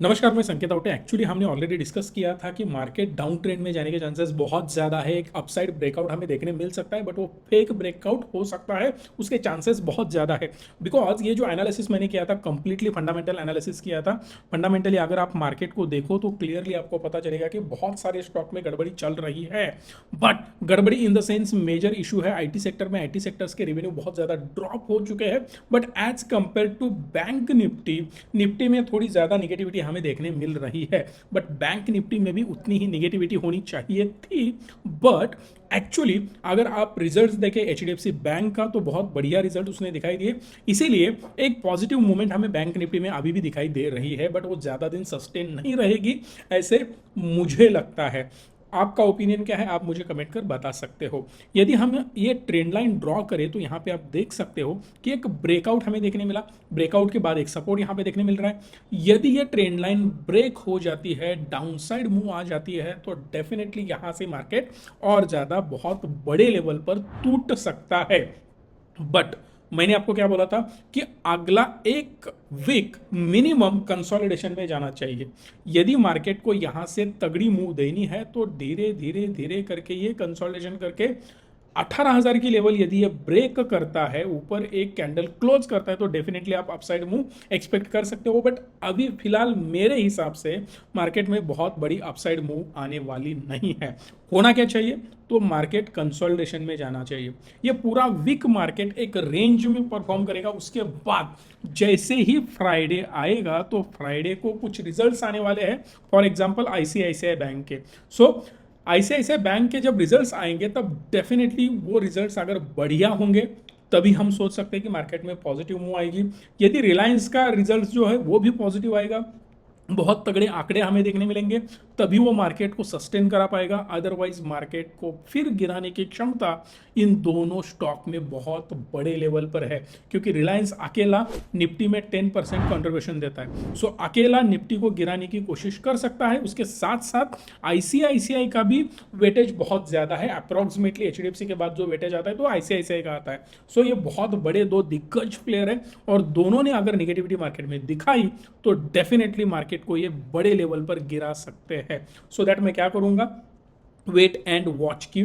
नमस्कार, मैं संकेत आउटे। एक्चुअली हमने ऑलरेडी डिस्कस किया था कि मार्केट डाउन ट्रेंड में जाने के चांसेस बहुत ज़्यादा है। एक अपसाइड ब्रेकआउट हमें देखने मिल सकता है, बट वो फेक ब्रेकआउट हो सकता है, उसके चांसेस बहुत ज़्यादा है। बिकॉज ये जो एनालिसिस मैंने किया था, कंप्लीटली फंडामेंटल एनालिसिस किया था। फंडामेंटली अगर आप मार्केट को देखो तो क्लियरली आपको पता चलेगा कि बहुत सारे स्टॉक में गड़बड़ी चल रही है। बट गड़बड़ी in the sense major issue है आईटी सेक्टर में। आईटी सेक्टर्स के रेवेन्यू बहुत ज़्यादा ड्रॉप हो चुके हैं, but as compared to bank Nifty में थोड़ी ज़्यादा निगेटिविटी हमें देखने मिल रही है। बट बैंक निफ्टी में भी उतनी ही निगेटिविटी होनी चाहिए थी। बट एक्चुअली अगर आप रिजल्ट्स देखें एचडीएफसी बैंक का, तो बहुत बढ़िया रिजल्ट उसने दिखाई दिए। इसीलिए एक पॉजिटिव मूवमेंट हमें बैंक निफ्टी में अभी भी दिखाई दे रही है, बट वो ज़्यादा दिन सस्टेन नहीं रहेगी, ऐसे मुझे लगता है। आपका ओपिनियन क्या है, आप मुझे कमेंट कर बता सकते हो। यदि हम ये ट्रेंड लाइन ड्रॉ करें तो यहाँ पे आप देख सकते हो कि एक ब्रेकआउट हमें देखने मिला। ब्रेकआउट के बाद एक सपोर्ट यहाँ पे देखने मिल रहा है। यदि ये ट्रेंड लाइन ब्रेक हो जाती है, डाउनसाइड मूव आ जाती है, तो डेफिनेटली यहाँ से मार्केट और ज़्यादा बहुत बड़े लेवल पर टूट सकता है। बट मैंने आपको क्या बोला था कि अगला एक वीक मिनिमम कंसोलिडेशन में जाना चाहिए। यदि मार्केट को यहां से तगड़ी मूव देनी है तो धीरे धीरे धीरे करके ये कंसोलिडेशन करके 18,000 की लेवल यदि ये ब्रेक करता है, ऊपर एक कैंडल क्लोज करता है, तो डेफिनेटली आप अपसाइड मूव एक्सपेक्ट कर सकते हो। बट अभी फिलहाल मेरे हिसाब से मार्केट में बहुत बड़ी अपसाइड मूव आने वाली नहीं है। होना क्या चाहिए, तो मार्केट कंसोलिडेशन में जाना चाहिए। ये पूरा वीक मार्केट एक रेंज में परफॉर्म करेगा। उसके बाद जैसे ही फ्राइडे आएगा तो फ्राइडे को कुछ रिजल्ट्स आने वाले हैं, फॉर एग्जांपल आईसीआईसीआई बैंक के। सो आईसीआईसीआई बैंक के जब रिजल्ट्स आएंगे तब डेफिनेटली वो रिजल्ट्स अगर बढ़िया होंगे तभी हम सोच सकते हैं कि मार्केट में पॉजिटिव मूव आएगी। यदि रिलायंस का रिजल्ट्स जो है वो भी पॉजिटिव आएगा, बहुत तगड़े आंकड़े हमें देखने मिलेंगे, तभी वो मार्केट को सस्टेन करा पाएगा। अदरवाइज मार्केट को फिर गिराने की क्षमता इन दोनों स्टॉक में बहुत बड़े लेवल पर है, क्योंकि रिलायंस अकेला निफ्टी में 10% कंट्रीब्यूशन देता है। सो अकेला निफ्टी को गिराने की कोशिश कर सकता है। उसके साथ साथ आईसीआईसीआई का भी वेटेज बहुत ज्यादा है। अप्रोक्सीमेटली एचडीएफसी के बाद जो वेटेज आता है तो आईसीआईसीआई का आता है। सो ये बहुत बड़े दो दिग्गज प्लेयर है, और दोनों ने अगर निगेटिविटी मार्केट में दिखाई तो डेफिनेटली मार्केट को ये बड़े लेवल पर गिरा सकते हैं। सो दैट मैं क्या करूंगा, वेट एंड वॉच की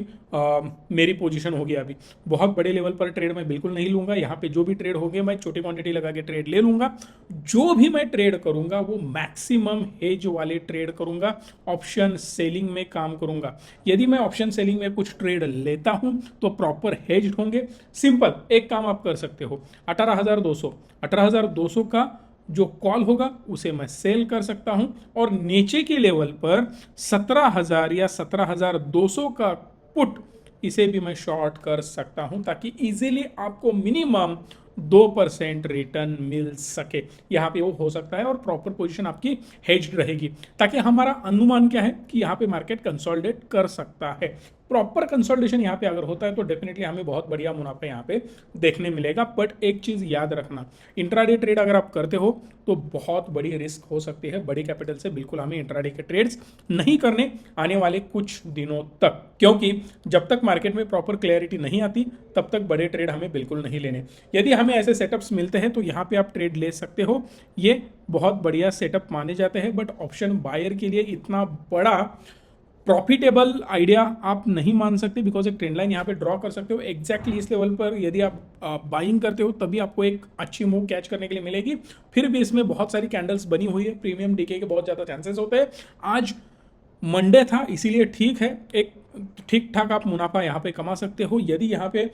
मेरी पोजीशन होगी। अभी बहुत बड़े लेवल पर ट्रेड मैं बिल्कुल नहीं लूंगा। यहाँ पे जो भी ट्रेड होंगे मैं छोटी क्वांटिटी लगा के ट्रेड ले लूंगा। जो भी मैं ट्रेड करूंगा वो मैक्सिमम हेज वाले ट्रेड करूंगा, ऑप्शन सेलिंग में काम करूंगा। यदि मैं ऑप्शन सेलिंग में कुछ ट्रेड लेता हूं तो प्रॉपर हेज होंगे। सिंपल एक काम आप कर सकते हो, 18,200 का जो कॉल होगा उसे मैं सेल कर सकता हूं, और नीचे की लेवल पर 17,000 या 17,200 का पुट, इसे भी मैं शॉर्ट कर सकता हूं, ताकि इजीली आपको मिनिमम 2% रिटर्न मिल सके। यहां पे वो हो सकता है, और प्रॉपर पोजीशन आपकी हेज्ड रहेगी, ताकि हमारा अनुमान क्या है कि यहां पे मार्केट कंसोलिडेट कर सकता है। प्रॉपर कंसोलिडेशन यहाँ पे अगर होता है तो डेफिनेटली हमें बहुत बढ़िया मुनाफा यहाँ पे देखने मिलेगा। बट एक चीज याद रखना, इंट्राडे ट्रेड अगर आप करते हो तो बहुत बड़ी रिस्क हो सकती है। बड़ी कैपिटल से बिल्कुल हमें इंट्राडे के ट्रेड्स नहीं करने आने वाले कुछ दिनों तक, क्योंकि जब तक मार्केट में प्रॉपर क्लैरिटी नहीं आती तब तक बड़े ट्रेड हमें बिल्कुल नहीं लेने। यदि हमें ऐसे सेटअप्स मिलते हैं तो यहाँ पे आप ट्रेड ले सकते हो, ये बहुत बढ़िया सेटअप माने जाते हैं। बट ऑप्शन बायर के लिए इतना बड़ा प्रॉफिटेबल आइडिया आप नहीं मान सकते, बिकॉज एक ट्रेंड लाइन यहाँ पे ड्रॉ कर सकते हो एग्जैक्टली इस लेवल पर। यदि आप बाइंग करते हो तभी आपको एक अच्छी मूव कैच करने के लिए मिलेगी। फिर भी इसमें बहुत सारी कैंडल्स बनी हुई है, प्रीमियम डीके के बहुत ज़्यादा चांसेस होते हैं। आज मंडे था इसीलिए ठीक है, एक ठीक ठाक आप मुनाफा यहाँ पे कमा सकते हो। यदि यहाँ पे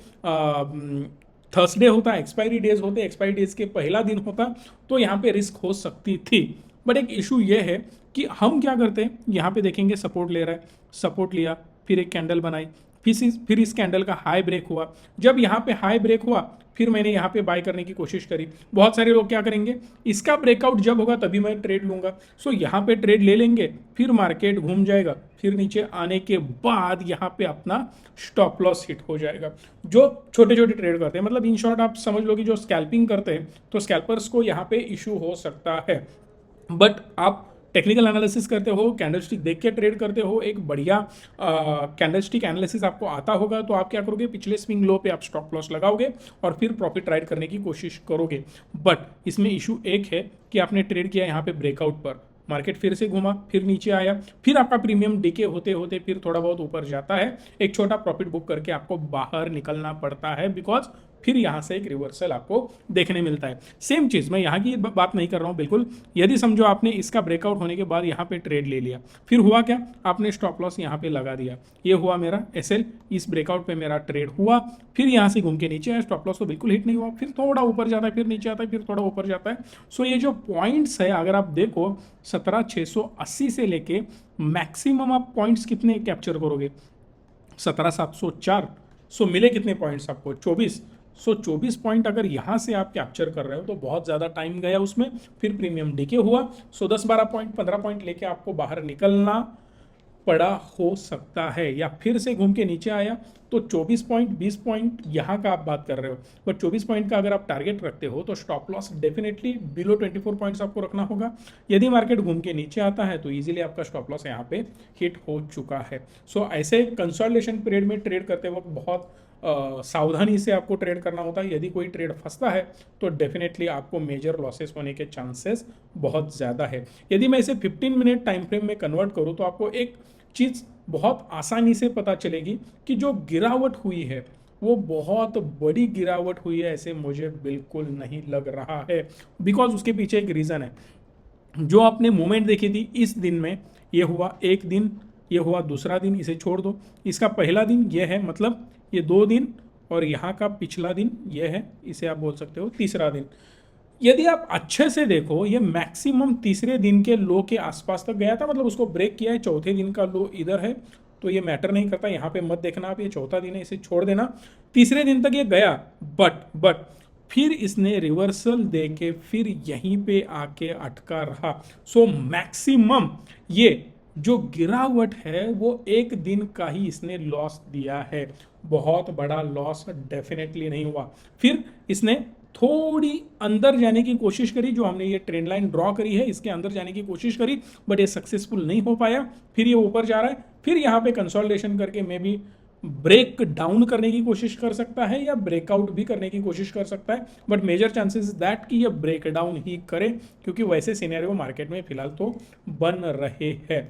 थर्सडे होता, एक्सपायरी डेज होते, एक्सपायरी डेज के पहला दिन होता, तो यहाँ पे रिस्क हो सकती थी। बट एक इशू ये है कि हम क्या करते हैं, यहाँ पे देखेंगे सपोर्ट ले रहा है, सपोर्ट लिया, फिर एक कैंडल बनाई, फिर इस कैंडल का हाई ब्रेक हुआ। जब यहाँ पे हाई ब्रेक हुआ फिर मैंने यहाँ पे बाय करने की कोशिश करी। बहुत सारे लोग क्या करेंगे, इसका ब्रेकआउट जब होगा तभी मैं ट्रेड लूंगा। सो यहाँ पे ट्रेड ले लेंगे, फिर मार्केट घूम जाएगा, फिर नीचे आने के बाद यहाँ पे अपना स्टॉप लॉस हिट हो जाएगा। जो छोटे छोटे ट्रेड करते हैं, मतलब इन शॉर्ट आप समझ लो कि जो स्कैल्पिंग करते हैं, तो स्कैल्पर्स को यहाँ पे इशू हो सकता है। बट आप टेक्निकल एनालिसिस करते हो, कैंडलस्टिक देख के ट्रेड करते हो, एक बढ़िया कैंडलस्टिक एनालिसिस आपको आता होगा, तो आप क्या करोगे, पिछले स्विंग लो पे आप स्टॉप लॉस लगाओगे और फिर प्रॉफिट राइड करने की कोशिश करोगे। बट इसमें इशू एक है कि आपने ट्रेड किया यहाँ पे ब्रेकआउट पर, मार्केट फिर से घूमा, फिर नीचे आया, फिर आपका प्रीमियम डीके होते होते फिर थोड़ा बहुत ऊपर जाता है, एक छोटा प्रॉफिट बुक करके आपको बाहर निकलना पड़ता है, बिकॉज फिर यहाँ से एक रिवर्सल आपको देखने मिलता है। सेम चीज़, मैं यहाँ की बात नहीं कर रहा हूँ बिल्कुल। यदि समझो आपने इसका ब्रेकआउट होने के बाद यहाँ पे ट्रेड ले लिया, फिर हुआ क्या, आपने स्टॉप लॉस यहाँ पे लगा दिया, ये हुआ मेरा एसएल, इस ब्रेकआउट पे मेरा ट्रेड हुआ, फिर यहाँ से घूम के नीचे आया, स्टॉप लॉस तो बिल्कुल हिट नहीं हुआ, फिर थोड़ा ऊपर जाता है, फिर नीचे आता है, फिर थोड़ा ऊपर जाता है। सो ये जो पॉइंट्स है, अगर आप देखो 17,680 से लेके मैक्सिमम आप पॉइंट्स कितने कैप्चर करोगे, 17,704। सो मिले कितने पॉइंट्स आपको, 24। सो 24 पॉइंट अगर यहाँ से आप कैप्चर कर रहे हो तो बहुत ज़्यादा टाइम गया उसमें, फिर प्रीमियम डीके हुआ। सो 10-12 पॉइंट 15 पॉइंट लेके आपको बाहर निकलना पड़ा हो सकता है, या फिर से घूम के नीचे आया तो 24 पॉइंट 20 पॉइंट यहाँ का आप बात कर रहे हो, बट 24 पॉइंट का अगर आप टारगेट रखते हो तो stop loss definitely below 24 points आपको रखना होगा। यदि मार्केट घूम के नीचे आता है तो इजीली आपका स्टॉप लॉस यहाँ पे हिट हो चुका है। सो ऐसे कंसोलिडेशन पीरियड में ट्रेड करते वक्त बहुत सावधानी से आपको ट्रेड करना होता है। यदि कोई ट्रेड फंसता है तो डेफिनेटली आपको मेजर लॉसेस होने के चांसेस बहुत ज़्यादा है। यदि मैं इसे 15 मिनट टाइम फ्रेम में कन्वर्ट करूँ तो आपको एक चीज़ बहुत आसानी से पता चलेगी कि जो गिरावट हुई है वो बहुत बड़ी गिरावट हुई है, ऐसे मुझे बिल्कुल नहीं लग रहा है, बिकॉज उसके पीछे एक रीज़न है। जो आपने मूवमेंट देखी थी इस दिन में, ये हुआ एक दिन, ये हुआ दूसरा दिन, इसे छोड़ दो, इसका पहला दिन ये है, मतलब ये 2 दिन, और यहाँ का पिछला दिन ये है, इसे आप बोल सकते हो तीसरा दिन। यदि आप अच्छे से देखो ये मैक्सिमम तीसरे दिन के लो के आसपास तक गया था, मतलब उसको ब्रेक किया है। चौथे दिन का लो इधर है तो ये मैटर नहीं करता, यहाँ पे मत देखना आप, ये चौथा दिन है, इसे छोड़ देना। तीसरे दिन तक ये गया, बट फिर इसने रिवर्सल दे के फिर यहीं पे आके अटका रहा। सो मैक्सिमम ये जो गिरावट है वो एक दिन का ही इसने लॉस दिया है, बहुत बड़ा लॉस डेफिनेटली नहीं हुआ। फिर इसने थोड़ी अंदर जाने की कोशिश करी, जो हमने ये ट्रेंड लाइन ड्रॉ करी है इसके अंदर जाने की कोशिश करी, बट ये सक्सेसफुल नहीं हो पाया। फिर ये ऊपर जा रहा है, फिर यहाँ पे कंसोलिडेशन करके मे बी ब्रेक डाउन करने की कोशिश कर सकता है या ब्रेकआउट भी करने की कोशिश कर सकता है, बट मेजर चांसेस दैट कि ये ब्रेक डाउन ही करे, क्योंकि वैसे सिनेरियो मार्केट में फिलहाल तो बन रहे हैं।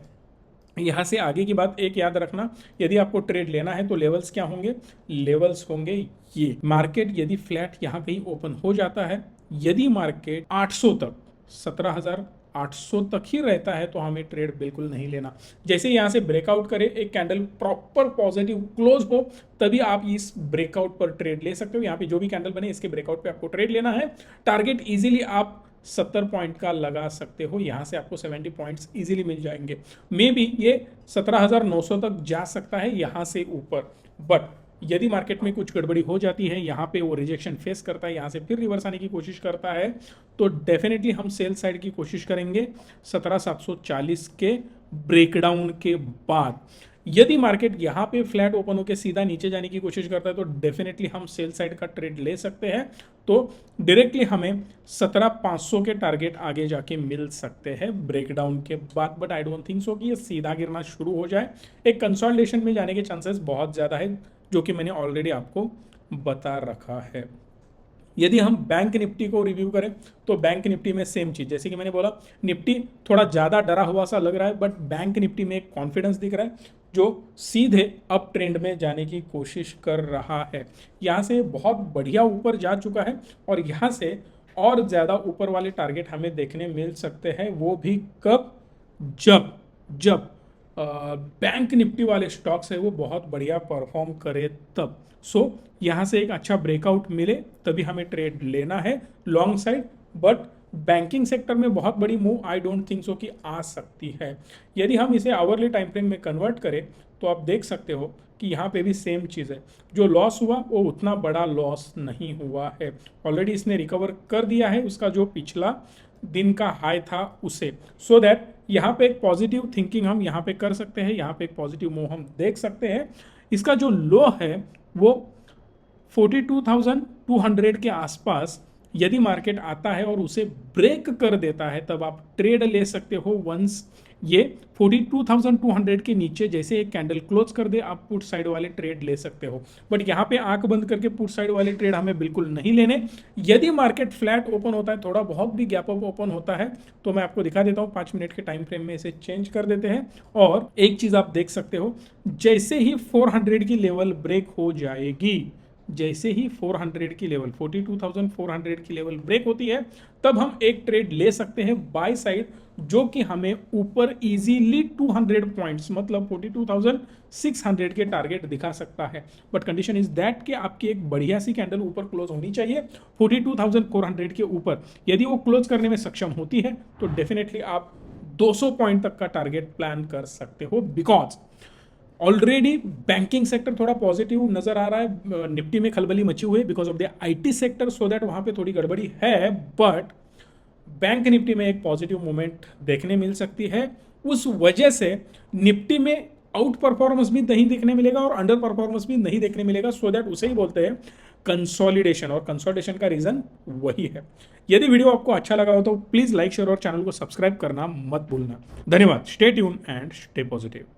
यहाँ से आगे की बात एक याद रखना, यदि आपको ट्रेड लेना है तो लेवल्स क्या होंगे, लेवल्स होंगे ये। मार्केट यदि फ्लैट यहाँ कहीं ओपन हो जाता है, यदि मार्केट 800 तक 17,800 तक ही रहता है तो हमें ट्रेड बिल्कुल नहीं लेना। जैसे यहाँ से ब्रेकआउट करे, एक कैंडल प्रॉपर पॉजिटिव क्लोज हो, तभी आप इस ब्रेकआउट पर ट्रेड ले सकते हो। यहाँ पे जो भी कैंडल बने इसके ब्रेकआउट पे आपको ट्रेड लेना है। टारगेट इजीली आप 70 पॉइंट का लगा सकते हो, यहाँ से आपको 70 पॉइंट्स इजीली मिल जाएंगे। मे बी ये 17,900 तक जा सकता है यहाँ से ऊपर, बट यदि मार्केट में कुछ गड़बड़ी हो जाती है, यहाँ पे वो रिजेक्शन फेस करता है, यहाँ से फिर रिवर्स आने की कोशिश करता है, तो डेफिनेटली हम सेल साइड की कोशिश करेंगे 17,740 के ब्रेकडाउन के बाद। यदि मार्केट यहाँ पे फ्लैट ओपन होकर सीधा नीचे जाने की कोशिश करता है तो डेफिनेटली हम सेल साइड का ट्रेड ले सकते हैं, तो डायरेक्टली हमें 17,500 के टारगेट आगे जाके मिल सकते हैं ब्रेकडाउन के बाद। But I don't think so कि ये सीधा गिरना शुरू हो जाए, एक कंसोलिडेशन में जाने के चांसेस बहुत ज़्यादा है, जो कि मैंने ऑलरेडी आपको बता रखा है। यदि हम बैंक निफ्टी को रिव्यू करें तो बैंक निफ्टी में सेम चीज़, जैसे कि मैंने बोला निफ्टी थोड़ा ज़्यादा डरा हुआ सा लग रहा है, बट बैंक निफ्टी में एक कॉन्फिडेंस दिख रहा है जो सीधे अप ट्रेंड में जाने की कोशिश कर रहा है। यहाँ से बहुत बढ़िया ऊपर जा चुका है और यहाँ से और ज़्यादा ऊपर वाले टारगेट हमें देखने मिल सकते हैं, वो भी कब, जब बैंक निफ्टी वाले स्टॉक्स है वो बहुत बढ़िया परफॉर्म करे तब। सो यहाँ से एक अच्छा ब्रेकआउट मिले तभी हमें ट्रेड लेना है long side, but banking sector में बहुत बड़ी move I don't think so कि आ सकती है। यदि हम इसे आवरली टाइम फ्रेम में कन्वर्ट करें तो आप देख सकते हो कि यहाँ पे भी सेम चीज़ है, जो लॉस हुआ वो उतना बड़ा लॉस नहीं हुआ है, ऑलरेडी इसने रिकवर कर दिया है उसका जो पिछला दिन का हाई था उसे। सो दैट यहाँ पे एक पॉजिटिव थिंकिंग हम यहाँ पे कर सकते हैं, यहाँ पे एक पॉजिटिव मूव हम देख सकते हैं। इसका जो लो है वो 42,200 के आसपास यदि मार्केट आता है और उसे ब्रेक कर देता है तब आप ट्रेड ले सकते हो। वंस ये 42,200 के नीचे जैसे एक कैंडल क्लोज कर दे आप पुट साइड वाले ट्रेड ले सकते हो। बट यहाँ पे आंख बंद करके पुट साइड वाले ट्रेड हमें बिल्कुल नहीं लेने। यदि मार्केट फ्लैट ओपन होता है, थोड़ा बहुत भी गैप अप ओपन होता है, तो मैं आपको दिखा देता हूँ 5 मिनट के टाइम फ्रेम में इसे चेंज कर देते हैं। और एक चीज आप देख सकते हो, जैसे ही 400 की लेवल ब्रेक हो जाएगी, जैसे ही 400 की लेवल 42,400 की लेवल ब्रेक होती है, तब हम एक ट्रेड ले सकते हैं बाय साइड, जो कि हमें ऊपर इजीली 200 पॉइंट्स मतलब 42,600 के टारगेट दिखा सकता है। बट कंडीशन इज दैट कि आपकी एक बढ़िया सी कैंडल ऊपर क्लोज होनी चाहिए 42,400 के ऊपर। यदि वो क्लोज करने में सक्षम होती है तो डेफिनेटली आप 200 पॉइंट तक का टारगेट प्लान कर सकते हो। बिकॉज ऑलरेडी बैंकिंग सेक्टर थोड़ा पॉजिटिव नजर आ रहा है, निफ्टी में खलबली मची हुई है because of the IT sector, so that वहां पे थोड़ी गड़बड़ी है। बट बैंक निफ्टी में एक पॉजिटिव मूवमेंट देखने मिल सकती है। उस वजह से निफ्टी में आउट परफॉर्मेंस भी नहीं देखने मिलेगा और अंडर परफॉर्मेंस भी नहीं देखने मिलेगा, सो दैट उसे ही बोलते हैं कंसोलिडेशन। और कंसोलिडेशन का रीजन वही है। यदि वीडियो आपको अच्छा लगा हो तो प्लीज लाइक शेयर और चैनल को सब्सक्राइब करना मत भूलना। धन्यवाद। Stay tune and stay positive.